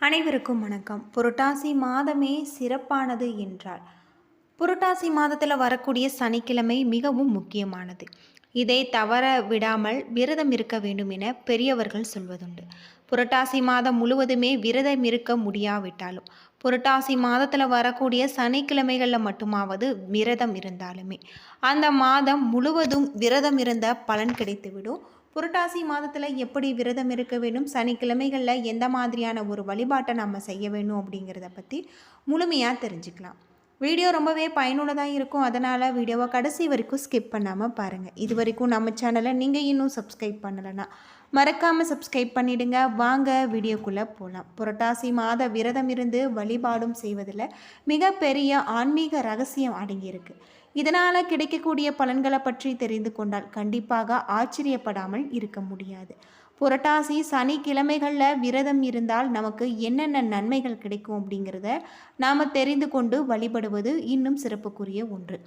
அனைவருக்கும் வணக்கம். புரட்டாசி மாதமே சிறப்பானது என்றால் புரட்டாசி மாதத்தில் வரக்கூடிய சனிக்கிழமை மிகவும் முக்கியமானது. இதை தவற விடாமல் விரதம் இருக்க வேண்டும் என பெரியவர்கள் சொல்வதுண்டு. புரட்டாசி மாதம் முழுவதுமே விரதம் இருக்க முடியாவிட்டாலும் புரட்டாசி மாதத்தில் வரக்கூடிய சனிக்கிழமைகளில் மட்டுமாவது விரதம் இருந்தாலுமே அந்த மாதம் முழுவதும் விரதம் இருந்த பலன் கிடைத்துவிடும். புரட்டாசி மாதத்தில் எப்படி விரதம் இருக்க வேண்டும், சனிக்கிழமைகளில் எந்த மாதிரியான ஒரு வழிபாட்டை நம்ம செய்ய வேணும் அப்படிங்கிறத பற்றி முழுமையாக தெரிஞ்சுக்கலாம். வீடியோ ரொம்பவே பயனுள்ளதாக இருக்கும். அதனால் வீடியோவை கடைசி வரைக்கும் ஸ்கிப் பண்ணாமல் பாருங்கள். இது வரைக்கும் நம்ம சேனலை நீங்கள் இன்னும் சப்ஸ்கிரைப் பண்ணலைன்னா மறக்காமல் சப்ஸ்கிரைப் பண்ணிவிடுங்க. வாங்க வீடியோக்குள்ளே போகலாம். புரட்டாசி மாத விரதம் இருந்து வழிபாடும் செய்வதில் மிகப்பெரிய ஆன்மீக ரகசியம் அடங்கியிருக்கு. இதனால் கிடைக்கக்கூடிய பலன்களை பற்றி தெரிந்து கொண்டால் கண்டிப்பாக ஆச்சரியப்படாமல் இருக்க முடியாது. புரட்டாசி சனிக்கிழமைகளில் விரதம் இருந்தால் நமக்கு என்னென்ன நன்மைகள் கிடைக்கும் அப்படிங்கிறத நாம் தெரிந்து கொண்டு வழிபடுவது இன்னும் சிறப்புக்குரிய ஒன்று.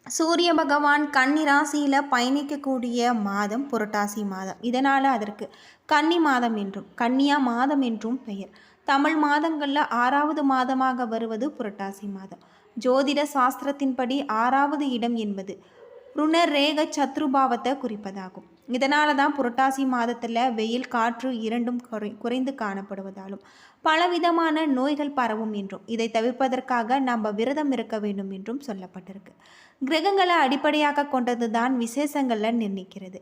சூரிய பகவான் கன்னி ராசியில் பயணிக்கக்கூடிய மாதம் புரட்டாசி மாதம். இதனால் அதற்கு கன்னி மாதம் என்றும் கன்னியா மாதம் என்றும் பெயர். தமிழ் மாதங்களில் 6வது மாதமாக வருவது புரட்டாசி மாதம். ஜோதிட சாஸ்திரத்தின்படி 6வது இடம் என்பது ருணரேக சத்ருபாவத்தை குறிப்பதாகும். இதனால தான் புரட்டாசி மாதத்தில் வெயில் காற்று இரண்டும் குறைந்து காணப்படுவதாலும் பலவிதமான நோய்கள் பரவும் என்றும் இதை தவிர்ப்பதற்காக நம்ம விரதம் இருக்க வேண்டும் என்றும் சொல்லப்பட்டிருக்கு. கிரகங்களை அடிப்படையாக கொண்டது தான் விசேஷங்களை நிர்ணயிக்கிறது.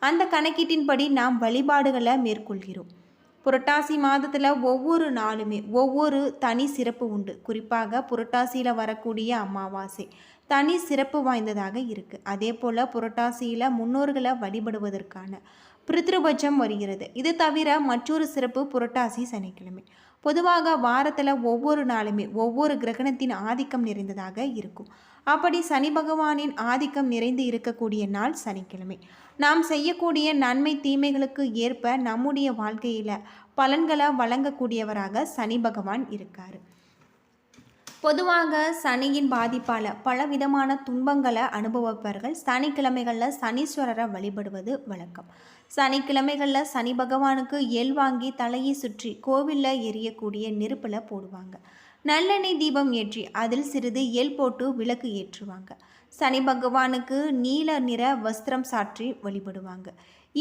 அந்த கணக்கீட்டின்படி நாம் வழிபாடுகளை மேற்கொள்கிறோம். புரட்டாசி மாதத்தில் ஒவ்வொரு நாளுமே ஒவ்வொரு தனி சிறப்பு உண்டு. குறிப்பாக புரட்டாசியில் வரக்கூடிய அமாவாசை தனி சிறப்பு வாய்ந்ததாக இருக்குது. அதே போல் புரட்டாசியில் முன்னோர்களை வழிபடுவதற்கான பித்ருபட்சம் வருகிறது. இது தவிர மற்றொரு சிறப்பு புரட்டாசி சனிக்கிழமை. பொதுவாக வாரத்தில் ஒவ்வொரு நாளுமே ஒவ்வொரு கிரகணத்தின் ஆதிக்கம் நிறைந்ததாக இருக்கும். அப்படி சனி பகவானின் ஆதிக்கம் நிறைந்து இருக்கக்கூடிய நாள் சனிக்கிழமை. நாம் செய்யக்கூடிய நன்மை தீமைகளுக்கு ஏற்ப நம்முடைய வாழ்க்கையில் பலன்களை வழங்கக்கூடியவராக சனி பகவான் இருக்கார். பொதுவாக சனியின் பாதிப்பால் பலவிதமான துன்பங்களை அனுபவிப்பவர்கள் சனிக்கிழமைகளில் சனீஸ்வரரை வழிபடுவது வழக்கம். சனிக்கிழமைகளில் சனி பகவானுக்கு எள் வாங்கி தலையை சுற்றி கோவிலில் எரியக்கூடிய நெருப்பில் போடுவாங்க. நல்லெண்ணெய் தீபம் ஏற்றி அதில் சிறிது எள் போட்டு விளக்கு ஏற்றுவாங்க. சனி பகவானுக்கு நீல நிற வஸ்திரம் சாற்றி வழிபடுவாங்க.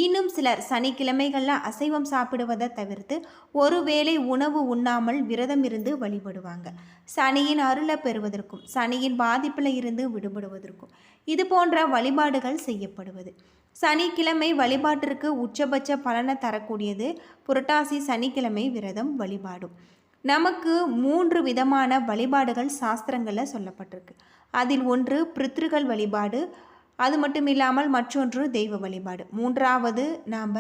இன்னும் சிலர் சனிக்கிழமைகளில் அசைவம் சாப்பிடுவதை தவிர்த்து ஒருவேளை உணவு உண்ணாமல் விரதம் இருந்து வழிபடுவாங்க. சனியின் அருளை பெறுவதற்கும் சனியின் பாதிப்பில் இருந்து விடுபடுவதற்கும் இது போன்ற வழிபாடுகள் செய்யப்படுவது. சனிக்கிழமை வழிபாட்டிற்கு உச்சபட்ச பலனை தரக்கூடியது புரட்டாசி சனிக்கிழமை விரதம் வழிபாடும். நமக்கு 3 விதமான வழிபாடுகள் சாஸ்திரங்களில் சொல்லப்பட்டிருக்கு. அதில் ஒன்று பித்ருகள் வழிபாடு, அது மட்டும் இல்லாமல் மற்றொன்று தெய்வ வழிபாடு, 3வது நாம்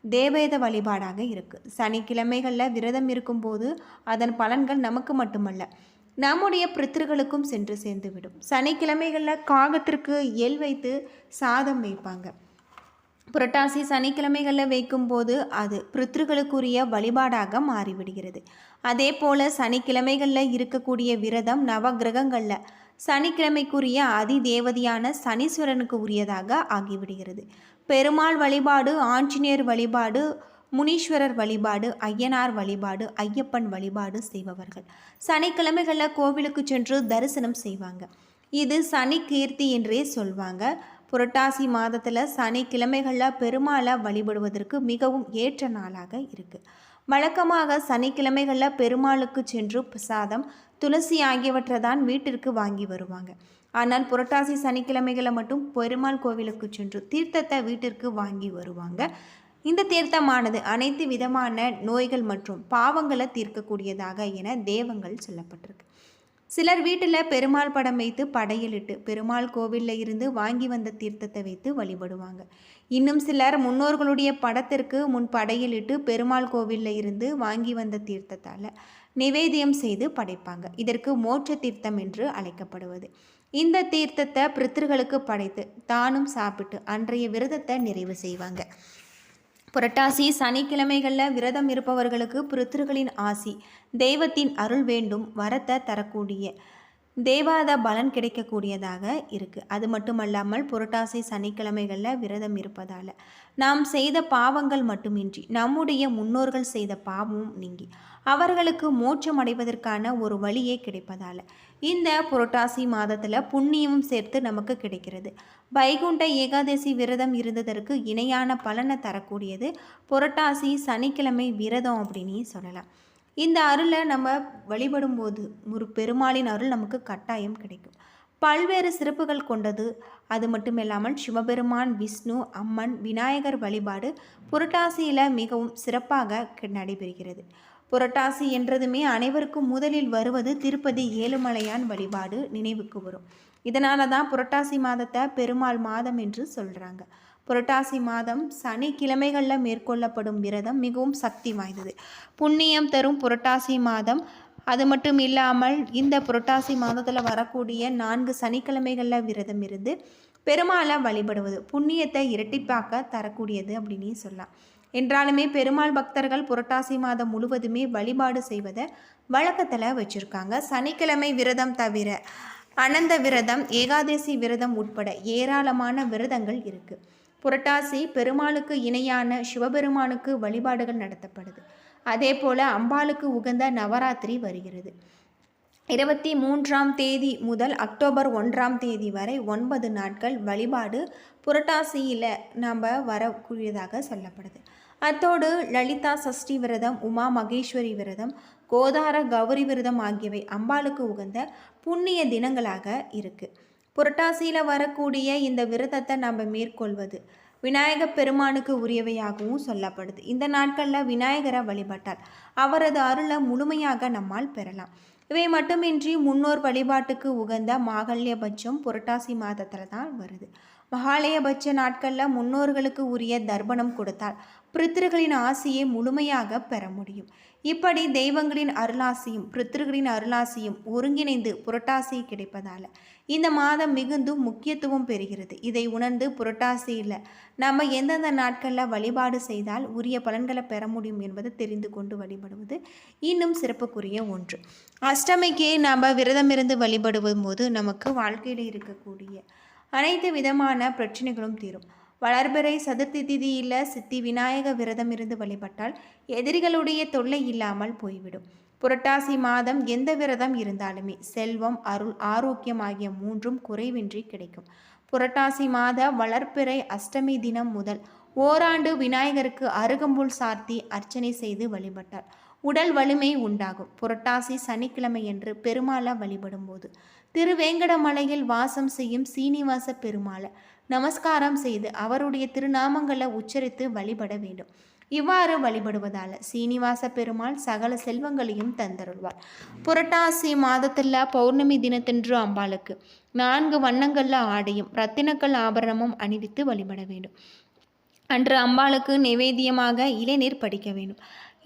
தேவேத வழிபாடாக இருக்குது. சனிக்கிழமைகளில் விரதம் இருக்கும்போது அதன் பலன்கள் நமக்கு மட்டுமல்ல நம்முடைய பித்ருகளுக்கும் சென்று சேர்ந்துவிடும். சனிக்கிழமைகளில் காகத்திற்கு எள் வைத்து சாதம் வைப்பாங்க. புரட்டாசி சனிக்கிழமைகளில் வைக்கும்போது அது பித்ருகளுக்குரிய வழிபாடாக மாறிவிடுகிறது. அதே போல் சனிக்கிழமைகளில் இருக்கக்கூடிய விரதம் நவகிரகங்களில் சனிக்கிழமைக்குரிய அதிதேவதையான சனீஸ்வரனுக்கு உரியதாக ஆகிவிடுகிறது. பெருமாள் வழிபாடு, ஆஞ்சநேயர் வழிபாடு, முனீஸ்வரர் வழிபாடு, ஐயனார் வழிபாடு, ஐயப்பன் வழிபாடு செய்பவர்கள் சனிக்கிழமைகளில் கோவிலுக்கு சென்று தரிசனம் செய்வாங்க. இது சனி கீர்த்தி என்றே சொல்வாங்க. புரட்டாசி மாதத்தில் சனிக்கிழமைகளில் பெருமாளை வழிபடுவதற்கு மிகவும் ஏற்ற நாளாக இருக்குது. வழக்கமாக சனிக்கிழமைகளில் பெருமாளுக்கு சென்று பிரசாதம், துளசி ஆகியவற்றை தான் வீட்டிற்கு வாங்கி வருவாங்க. ஆனால் புரட்டாசி சனிக்கிழமைகளை மட்டும் பெருமாள் கோவிலுக்கு சென்று தீர்த்தத்தை வீட்டிற்கு வாங்கி வருவாங்க. இந்த தீர்த்தமானது அனைத்து விதமான நோய்கள் மற்றும் பாவங்களை தீர்க்கக்கூடியதாக என தேவங்கள் சொல்லப்பட்டிருக்கு. சிலர் வீட்டில் பெருமாள் படம் வைத்து படையலிட்டு பெருமாள் கோவிலில் இருந்து வாங்கி வந்த தீர்த்தத்தை வைத்து வழிபடுவாங்க. இன்னும் சிலர் முன்னோர்களுடைய படத்திற்கு முன் படையலிட்டு பெருமாள் கோவிலில் இருந்து வாங்கி வந்த தீர்த்தத்தால் நிவேதியம் செய்து படைப்பாங்க. இதற்கு மோட்ச தீர்த்தம் என்று அழைக்கப்படுவது. இந்த தீர்த்தத்தை பித்ருகளுக்கு படைத்து தானும் சாப்பிட்டு அன்றைய விரதத்தை நிறைவு செய்வாங்க. புரட்டாசி சனிக்கிழமைகளில் விரதம் இருப்பவர்களுக்கு பித்ருகளின் ஆசி, தெய்வத்தின் அருள் வேண்டும் வரத்தை தரக்கூடிய தேவாத பலன் கிடைக்கக்கூடியதாக இருக்குது. அது மட்டுமல்லாமல் புரட்டாசி சனிக்கிழமைகளில் விரதம் இருப்பதால் நாம் செய்த பாவங்கள் மட்டுமின்றி நம்முடைய முன்னோர்கள் செய்த பாவமும் நீங்கி அவர்களுக்கு மோட்சம் அடைவதற்கான ஒரு வழியே கிடைப்பதால் இந்த புரட்டாசி மாதத்தில் புண்ணியமும் சேர்த்து நமக்கு கிடைக்கிறது. வைகுண்ட ஏகாதசி விரதம் இருந்ததற்கு இணையான பலனை தரக்கூடியது புரட்டாசி சனிக்கிழமை விரதம் அப்படின்னு சொல்லலாம். இந்த அருளை நம்ம வழிபடும் போது ஒரு பெருமாளின் அருள் நமக்கு கட்டாயம் கிடைக்கும். பல்வேறு சிறப்புகள் கொண்டது. அது மட்டும் இல்லாமல் சிவபெருமான், விஷ்ணு, அம்மன், விநாயகர் வழிபாடு புரட்டாசியில் மிகவும் சிறப்பாக நடைபெறுகிறது. புரட்டாசி என்றதுமே அனைவருக்கும் முதலில் வருவது திருப்பதி ஏழுமலையான் வழிபாடு நினைவுக்கு வரும். இதனால தான் புரட்டாசி மாதத்தை பெருமாள் மாதம் என்று சொல்கிறாங்க. புரட்டாசி மாதம் சனிக்கிழமைகளில் மேற்கொள்ளப்படும் விரதம் மிகவும் சக்தி வாய்ந்தது, புண்ணியம் தரும் புரட்டாசி மாதம். அது மட்டும் இல்லாமல் இந்த புரட்டாசி மாதத்தில் வரக்கூடிய 4 சனிக்கிழமைகளில் விரதம் இருந்து பெருமாளை வழிபடுவது புண்ணியத்தை இரட்டிப்பாக்க தரக்கூடியது அப்படின்னு சொல்லலாம். என்றாலுமே பெருமாள் பக்தர்கள் புரட்டாசி மாதம் முழுவதுமே வழிபாடு செய்வதை வழக்கத்தில் வச்சுருக்காங்க. சனிக்கிழமை விரதம் தவிர அனந்த விரதம், ஏகாதசி விரதம் உட்பட ஏராளமான விரதங்கள் இருக்குது. புரட்டாசி பெருமாளுக்கு இணையான சிவபெருமானுக்கு வழிபாடுகள் நடத்தப்படுது. அதே போல் அம்பாளுக்கு உகந்த நவராத்திரி வருகிறது. 23ஆம் தேதி முதல் அக்டோபர் 1ஆம் தேதி வரை 9 நாட்கள் வழிபாடு புரட்டாசியில் நாம் வரக்கூடியதாக சொல்லப்படுது. அத்தோடு லலிதா சஷ்டி விரதம், உமா மகேஸ்வரி விரதம், கோதார கௌரி விரதம் ஆகியவை அம்பாளுக்கு உகந்த புண்ணிய தினங்களாக இருக்குது. புரட்டாசியில் வரக்கூடிய இந்த விரதத்தை நம்ம மேற்கொள்வது விநாயக பெருமானுக்கு உரியவையாகவும் சொல்லப்படுது. இந்த நாட்களில் விநாயகரை வழிபட்டால் அவரது அருளை முழுமையாக நம்மால் பெறலாம். இவை மட்டுமின்றி முன்னோர் வழிபாட்டுக்கு உகந்த மாகல்யபட்சம் புரட்டாசி மாதத்தில் தான் வருது. மகாலயபட்ச நாட்களில் முன்னோர்களுக்கு உரிய தர்ப்பணம் கொடுத்தால் பித்ருகளின் ஆசியை முழுமையாக பெற முடியும். இப்படி தெய்வங்களின் அருளாசியும் பித்ருகளின் அருளாசியும் ஒருங்கிணைந்து புரட்டாசி கிடைப்பதால் இந்த மாதம் மிகுந்து முக்கியத்துவம் பெறுகிறது. இதை உணர்ந்து புரட்டாசியில் நம்ம எந்தெந்த நாட்களில் வழிபாடு செய்தால் உரிய பலன்களை பெற முடியும் என்பதை தெரிந்து கொண்டு வழிபடுவது இன்னும் சிறப்புக்குரிய ஒன்று. அஷ்டமிக்கு நாம் விரதம் இருந்து வழிபடுவது போது நமக்கு வாழ்க்கையில் இருக்கக்கூடிய அனைத்து விதமான பிரச்சனைகளும் தீரும். வளர்பிறை சதுர்த்தி திதியில் சித்தி விநாயக விரதம் இருந்து வழிபட்டால் எதிரிகளுடைய தொல்லை இல்லாமல் போய்விடும். புரட்டாசி மாதம் எந்த விரதம் இருந்தாலுமே செல்வம், அருள், ஆரோக்கியம் ஆகிய 3ம் குறைவின்றி கிடைக்கும். புரட்டாசி மாத வளர்பிறை அஷ்டமி தினம் முதல் ஓராண்டு விநாயகருக்கு அருகம்புல் சார்த்தி அர்ச்சனை செய்து வழிபட்டால் உடல் வலிமை உண்டாகும். புரட்டாசி சனிக்கிழமை என்று பெருமாளை வழிபடும் போது திருவேங்கடமலையில் வாசம் செய்யும் சீனிவாச பெருமாளை நமஸ்காரம் செய்து அவருடைய திருநாமங்களை உச்சரித்து வழிபட வேண்டும். இவ்வாறு வழிபடுவதால் சீனிவாச பெருமாள் சகல செல்வங்களையும் தந்தருள்வார். புரட்டாசி மாதத்தில் பௌர்ணமி தினத்தன்று அம்பாளுக்கு 4 வண்ணங்களில் ஆடையும் ரத்தினக்கல் ஆபரணமும் அணிவித்து வழிபட வேண்டும். அன்று அம்பாளுக்கு நிவேதியமாக இளநீர் படிக்க வேண்டும்.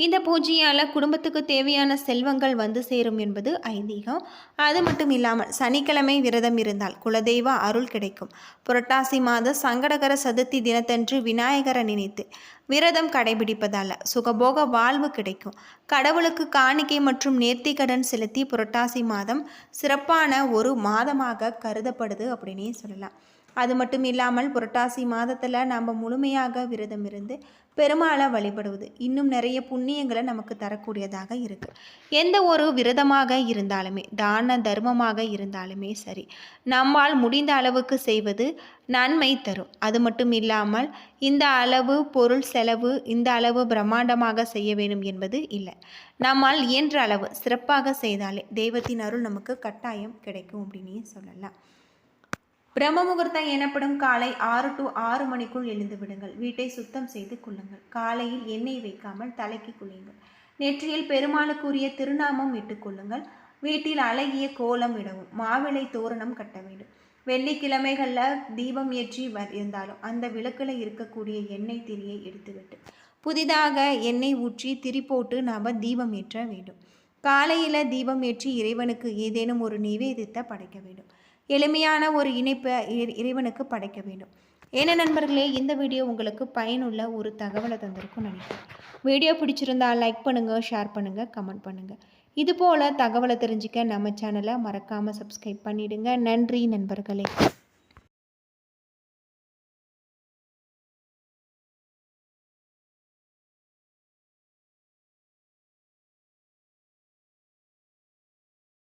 இந்த பூஜையால் குடும்பத்துக்கு தேவையான செல்வங்கள் வந்து சேரும் என்பது ஐதீகம். அது மட்டும் இல்லாமல் சனிக்கிழமை விரதம் இருந்தால் குலதெய்வ அருள் கிடைக்கும். புரட்டாசி மாத சங்கடகர சதுர்த்தி தினத்தன்று விநாயகரை நினைத்து விரதம் கடைபிடிப்பதால் சுகபோக வாழ்வு கிடைக்கும். கடவுளுக்கு காணிக்கை மற்றும் நேர்த்தி கடன் செலுத்தி புரட்டாசி மாதம் சிறப்பான ஒரு மாதமாக கருதப்படுது அப்படின்னே சொல்லலாம். அது மட்டும் இல்லாமல் புரட்டாசி மாதத்தில் நம்ம முழுமையாக விரதம் இருந்து பெருமாளை வழிபடுவது இன்னும் நிறைய புண்ணியங்களை நமக்கு தரக்கூடியதாக இருக்குது. எந்த ஒரு விரதமாக இருந்தாலுமே தான தர்மமாக இருந்தாலுமே சரி, நம்மால் முடிந்த அளவுக்கு செய்வது நன்மை தரும். அது மட்டும் இல்லாமல் இந்த அளவு பொருள் செலவு, இந்த அளவு பிரம்மாண்டமாக செய்ய வேண்டும் என்பது இல்லை. நம்மால் இயன்ற அளவு சிறப்பாக செய்தாலே தெய்வத்தின் அருள் நமக்கு கட்டாயம் கிடைக்கும் அப்படின்னே சொல்லலாம். பிரம்ம முகூர்த்தம் எனப்படும் காலை 6 to 6 மணிக்குள் எழுந்து விடுங்கள். வீட்டை சுத்தம் செய்து கொள்ளுங்கள். காலையில் எண்ணெய் வைக்காமல் தலைக்கு குளியுங்கள். நெற்றியில் பெருமாளுக்குரிய திருநாமம் இட்டுக்கொள்ளுங்கள். வீட்டில் அழகிய கோலம் இடவும். மாவிளை தோரணம் கட்ட வேண்டும். வெள்ளிக்கிழமைகளில் தீபம் ஏற்றி இருந்தாலும் அந்த விளக்கில் இருக்கக்கூடிய எண்ணெய் திரியை எடுத்துவிட்டு புதிதாக எண்ணெய் ஊற்றி திரி போட்டு நாம் தீபம் ஏற்ற வேண்டும். காலையில் தீபம் ஏற்றி இறைவனுக்கு ஏதேனும் ஒரு நிவேதித்தை படைக்க வேண்டும். எளிமையான ஒரு இணைப்பை இறைவனுக்கு படைக்க வேண்டும். ஏன்னா நண்பர்களே, இந்த வீடியோ உங்களுக்கு பயனுள்ள ஒரு தகவலை தந்திருக்கும் நினைக்கிறேன். வீடியோ பிடிச்சிருந்தால் லைக் பண்ணுங்கள், ஷேர் பண்ணுங்கள், கமெண்ட் பண்ணுங்கள். இதுபோல் தகவலை தெரிஞ்சுக்க நம்ம சேனலை மறக்காமல் சப்ஸ்கிரைப் பண்ணிடுங்க. நன்றி நண்பர்களே.